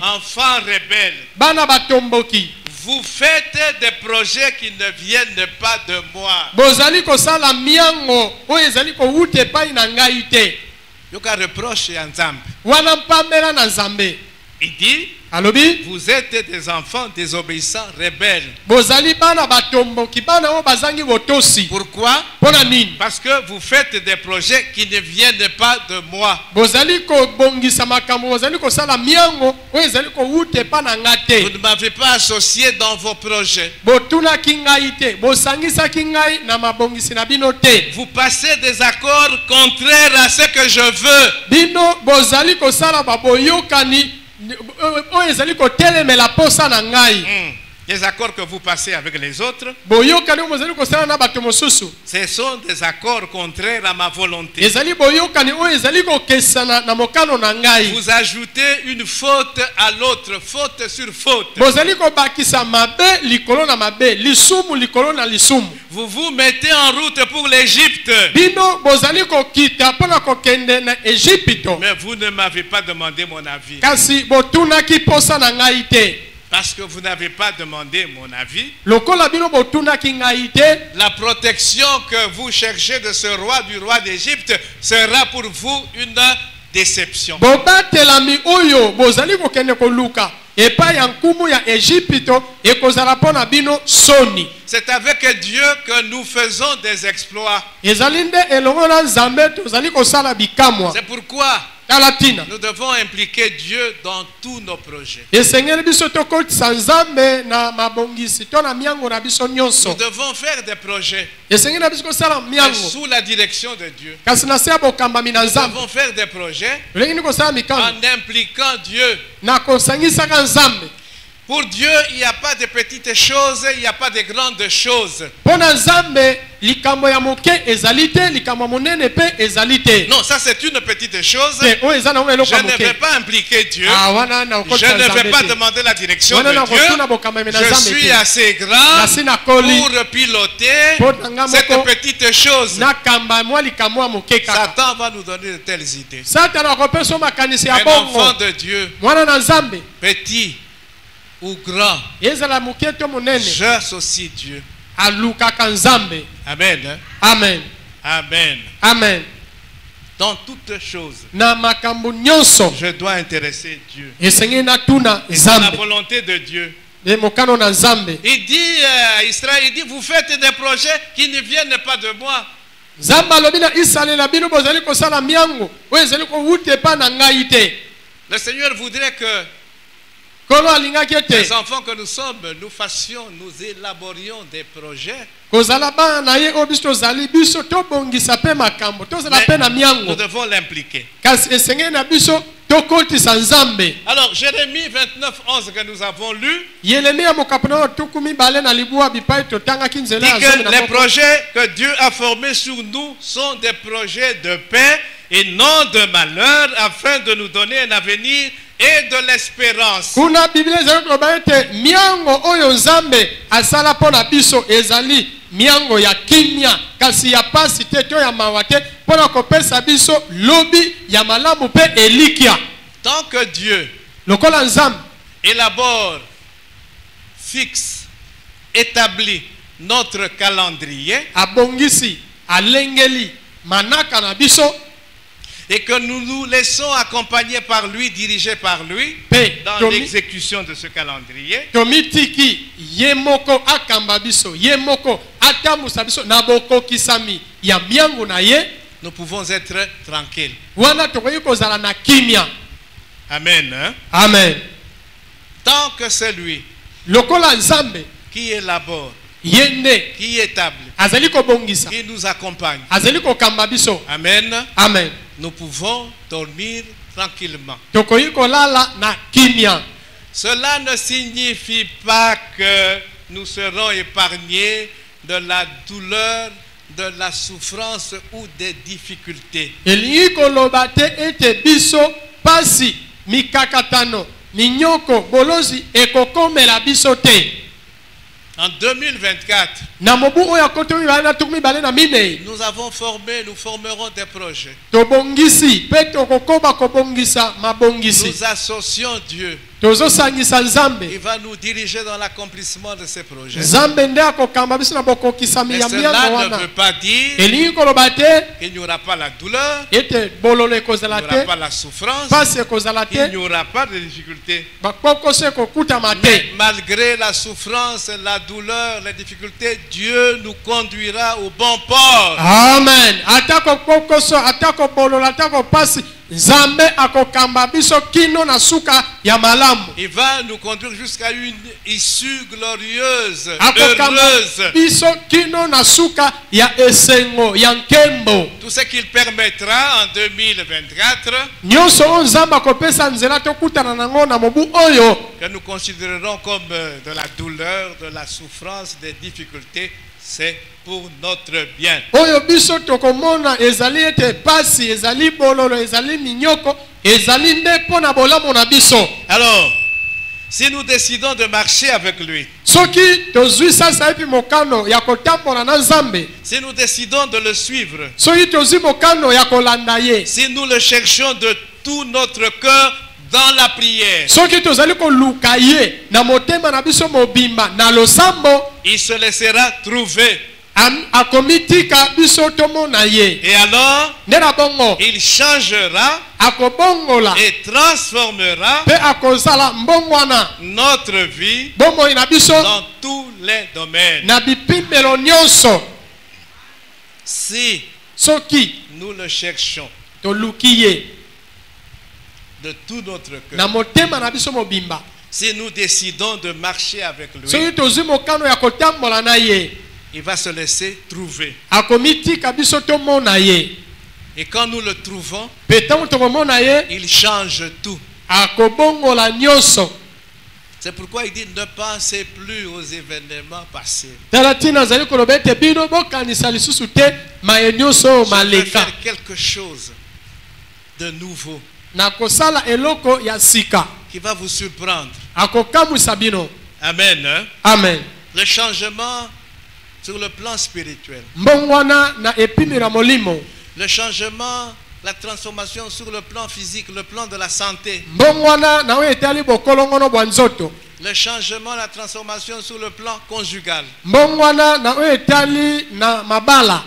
enfants rebelles. Vous faites des projets qui ne viennent pas de moi. Yoka reproche à Nzambe. Il dit: vous êtes des enfants désobéissants, rebelles. Pourquoi? Parce que vous faites des projets qui ne viennent pas de moi. Vous ne m'avez pas associé dans vos projets. Vous passez des accords contraires à ce que je veux. Les accords que vous passez avec les autres, ce sont des accords contraires à ma volonté. Vous ajoutez une faute à l'autre, faute sur faute. Vous vous mettez en route pour l'Égypte. Mais vous ne m'avez pas demandé mon avis. Parce que vous n'avez pas demandé mon avis. La protection que vous cherchez de ce roi, du roi d'Égypte, sera pour vous une déception. C'est avec Dieu que nous faisons des exploits. C'est pourquoi nous devons impliquer Dieu dans tous nos projets. Nous devons faire des projets sous la direction de Dieu. Nous devons faire des projets en impliquant Dieu. Pour Dieu, il n'y a pas de petites choses, il n'y a pas de grandes choses. Non, ça c'est une petite chose. Je ne vais pas impliquer Dieu. Je ne vais pas demander la direction de Dieu. Je suis assez grand pour piloter cette petite chose. Satan va nous donner de telles idées. Un enfant de Dieu, petit ou grand, j'associe Dieu. Amen. Amen. Amen. Amen. Dans toutes choses, je dois intéresser Dieu. Et c'est la volonté de Dieu. Il dit à Israël, il dit: vous faites des projets qui ne viennent pas de moi. Le Seigneur voudrait que les enfants que nous sommes, nous élaborions des projets. Nous devons l'impliquer. Alors, Jérémie 29, 11 que nous avons lu, dit que les projets que Dieu a formés sur nous sont des projets de paix et non de malheur, afin de nous donner un avenir et de l'espérance. miango ya kimia kasi ya pasi te to ya mawate pona kopesa biso lobi ya malamu pe elikia. Tant que Dieu lokola nzambe élabore, fixe, établit notre calendrier, abongisi alengeli manaka na biso, et que nous nous laissons accompagner par lui, dirigés par lui, dans l'exécution de ce calendrier, tomitiki yemoko akamba biso yemoko atamusa biso na boko kisami ya miango na ye, nous pouvons être tranquilles. Wana tokoyi kozala na kimia. Amen. Hein? Amen. Tant que c'est lui lokola nzambe qui élabore, yende qui établit, azali ko bongisa, qui nous accompagne, azali ko kamba biso. Amen. Amen. Nous pouvons dormir tranquillement. Tokoyi kolala na kimia. Cela ne signifie pas que nous serons épargnés de la douleur, de la souffrance ou des difficultés. Elingi koloba te ete biso pasi mikakatano minyoko bolozi ekokomela biso te. En 2024, na mobu oya koto na tukumi bale na mine, nous avons formé, nous formerons des projets. Tobongisi pe tokokoba kobongisa mabongisi. Nous associons Dieu. Tozo sangisa nzambe. Il va nous diriger dans l'accomplissement de ces projets. Nzambe nde akokamba biso na bokokisami ya miango wana. Cela ne veut pas dire elingi koloba te qu'il n'y aura pas la douleur, ete bololo ekozala il n'y aura te, pas la souffrance, pasi ekozala te, il n'y aura pas de difficultés. bakokoso ekokutama te. Mais malgré la souffrance, la douleur, les difficultés, Dieu nous conduira au bon port. Amen. Atako kokoso, atako bololo, atako pasi, nzambe akokamba biso kino na suka ya malamu. Il va nous conduire jusqu'à une issue glorieuse, akokamba heureuse. Biso kino na suka ya esengo ya nkembo. Tout ce qu'il permettra en 2024, nyonso nzambe akopesa nzela tokutana nango na mobu oyo, que nous considérerons comme de la douleur, de la souffrance, des difficultés, c'est pour notre bien. Oyo biso tokomona ezali ete pasi, ezali bololo, ezali minyoko, ezali nde pona bolamu na biso. Alors, si nous décidons de marcher avec lui, soki tozwi sasa epi mokano ya kotambola na nzambe, si nous décidons de le suivre, soki tozwi mokano ya kolanda ye, si nous le cherchons de tout notre cœur dans la prière, soki tozali koluka ye na motema na biso mobimba na losambo, il se laissera trouver. akomitika biso tomona ye. Et alors, ndena bongo il changera akobongola et transformera pe akozala mbongwana notre vie bomoi na biso dans tous les domaines. na bipimbelo nyonso. Si soki nous le cherchons toluki ye de tout notre cœur, na motema na biso mobimba, si nous décidons de marcher avec lui, soki tozwi mokano ya kotambola na ye, il va se laisser trouver. akomitika biso tomona ye. Et quand nous le trouvons, pe ntango tokomona ye, il change tout. akobongola nyonso. C'est pourquoi il dit ne pensez plus aux événements passés. tala tina azali koloba ete bino bokanisa lisusu te maye nyonso Je vais maleka. faire quelque chose de nouveau na kosala eloko ya sika qui va vous surprendre. akokamwisa bino. Amen. Hein? Amen. Le changement sur le plan spirituel. mbongwana na epimira molimo. Le changement, la transformation sur le plan physique, le plan de la santé. mbongwana na oyo etali bokolongono bwa nzoto. Le changement, la transformation sur le plan conjugal. mbongwana na oyo etali na mabala.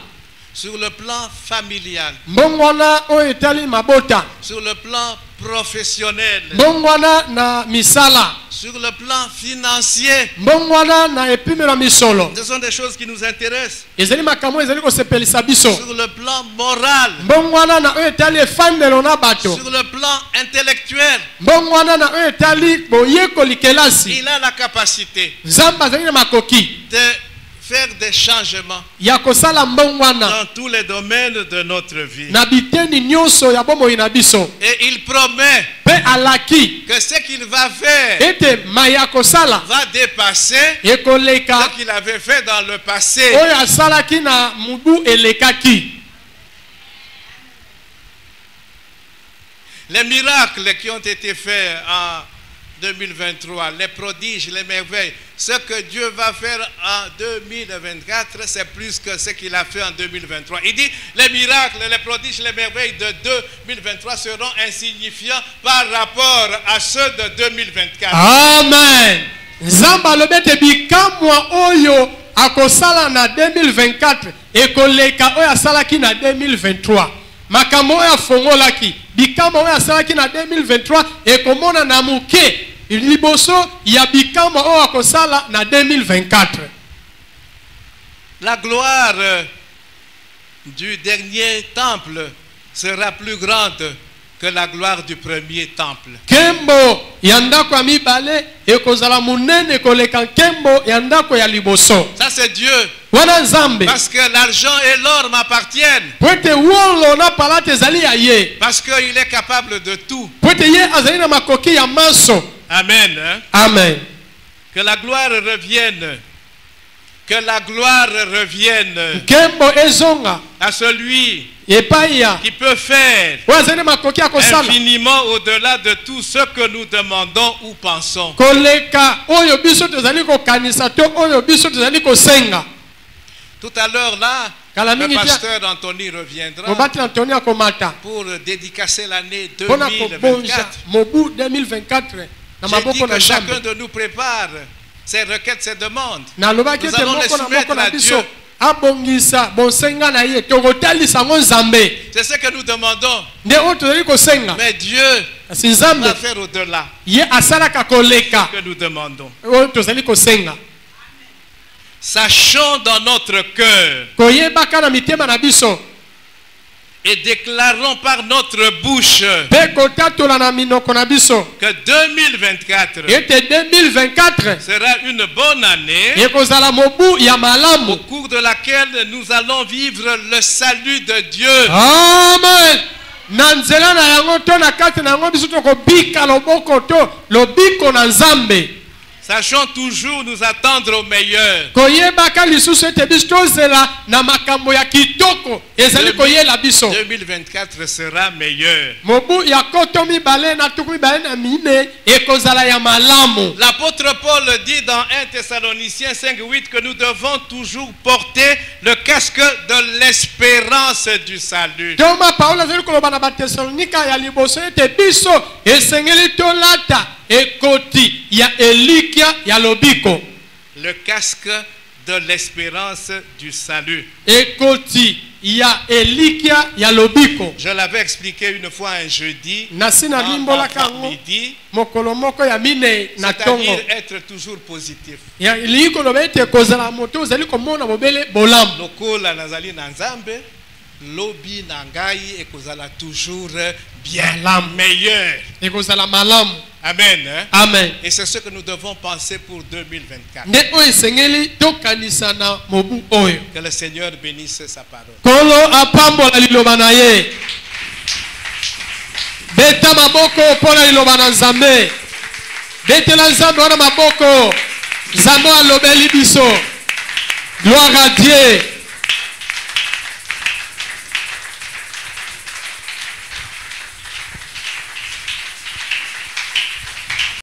Sur le plan familial. mbongwana oyo etali mabota. Sur le plan professionnel. mbongwana na misala. Sur le plan financier. mbongwana na epimira misolo. Ce sont des choses qui nous intéressent. ezali makambo ezali kosepelisa biso. Sur le plan moral. mbongwana na oyo etali efandelo na bato. Sur le plan intellectuel. mbongwana na oyo etali boyekoli kelasi. Il a la capacité nzambe azali na makoki de faire des changements ya kosala mbongwana dans tous les domaines de notre vie. na biteni nyonso ya bomoi na biso. Et il promet pe alaki que ce qu'il va faire ete mai ya kosala va dépasser ekoleka ce qu'il avait fait dans le passé. oyo asalaki na mubu elekaki. Les miracles qui ont été faits en 2023, les prodiges, les merveilles, ce que Dieu va faire en 2024, c'est plus que ce qu'il a fait en 2023. Il dit, les miracles, les prodiges, les merveilles de 2023 seront insignifiants par rapport à ceux de 2024. Amen. Zamba lobete bikamwa oyo akosala na 2024 ekoleka oyo asalaki na 2023. Makambo oyo afongolaki bikamwa oyo asalaki na 2023 ekomona na muke liboso ya bikamwa oyo akosala na 2024. La gloire du dernier temple sera plus grande que la gloire du premier temple. Kembo yandako ya mibale ekozala munene koleka kembo yandako ya liboso. Ça c'est Dieu. Wana nzambe. Parce que l'argent et l'or m'appartiennent. Pwete wolo na palate ezali ya ye. Parce qu'il est capable de tout. Pwete ye azali na makoki ya maso. Amen. Hein? Amen. Que la gloire revienne. Que la gloire revienne Kembo ezonga à celui epaya qui peut faire infiniment au-delà de tout ce que nous demandons ou pensons. Koleka oyo biso tozali ko kanisa to oyo biso tozali ko senga. Tout à l'heure là, le pasteur Anthony reviendra pour dédicacer l'année 2024. J'ai dit que chacun de nous prépare ses requêtes, ses demandes. Nous allons les soumettre à Dieu. C'est ce que nous demandons. Mais Dieu va faire au-delà. Ce que nous demandons. Sachons dans notre cœur et déclarons par notre bouche que 2024 sera une bonne année au cours de laquelle nous allons vivre le salut de Dieu. Amen. Sachons toujours nous attendre au meilleur. 2024 sera meilleur. L'apôtre Paul dit dans 1 Thessaloniciens 5:8 que nous devons toujours porter le casque de l'espérance du salut. Le casque de l'espérance du salut. Je l'avais expliqué une fois un jeudi midi, c'est-à-dire être toujours positif. Lokola nazali na nzambe, lobi nangai ekozala toujours bien, meilleur. Amen. Hein? Amen. Et c'est ce que nous devons penser pour 2024. Que le Seigneur bénisse sa parole. Beta maboko pona liloba na nzambe. Betela nzambe wana maboko. Nzambe alobeli biso. Gloire à Dieu.